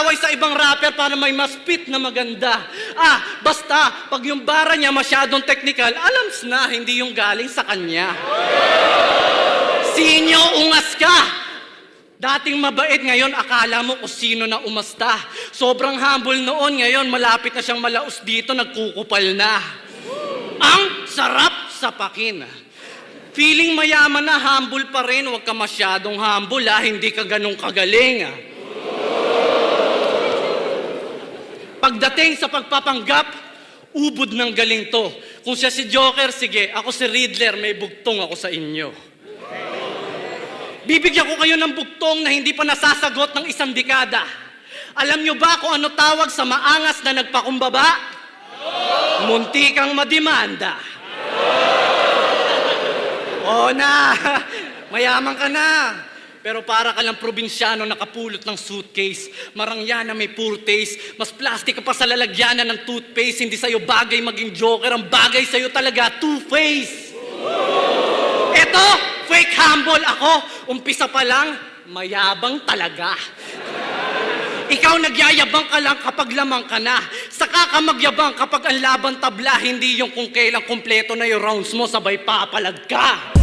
mag-away sa ibang rapper para may mas fit na maganda. Basta, pag yung bara niya masyadong technical, alams na, hindi yung galing sa kanya. Sinyo, ungas ka! Dating mabait, ngayon akala mo kung sino na umasta. Sobrang humble noon, ngayon malapit na siyang malaos dito, nagkukupal na. Ang sarap sapakin. Feeling mayaman na, humble pa rin. Huwag ka masyadong humble, hindi ka ganun kagaling. Pagdating sa pagpapanggap, ubod ng galing to. Kung siya si Joker, sige. Ako si Riddler, may bugtong ako sa inyo. Bibigyan ko kayo ng bugtong na hindi pa nasasagot ng isang dekada. Alam nyo ba kung ano tawag sa maangas na nagpakumbaba? Munti kang madimanda. Oo na, mayaman ka na. Pero para ka lang probinsyano nakapulot ng suitcase. Marangyana may poor taste. Mas plastic ka pa sa lalagyanan ng toothpaste. Hindi sa'yo bagay maging Joker. Ang bagay sa'yo talaga, two-face. Eto, fake humble ako. Umpisa pa lang, mayabang talaga. Ikaw nagyayabang ka lang kapag lamang ka na. Saka ka magyabang kapag ang laban tabla. Hindi yung kung kailang kumpleto na yung rounds mo, sabay papalag ka.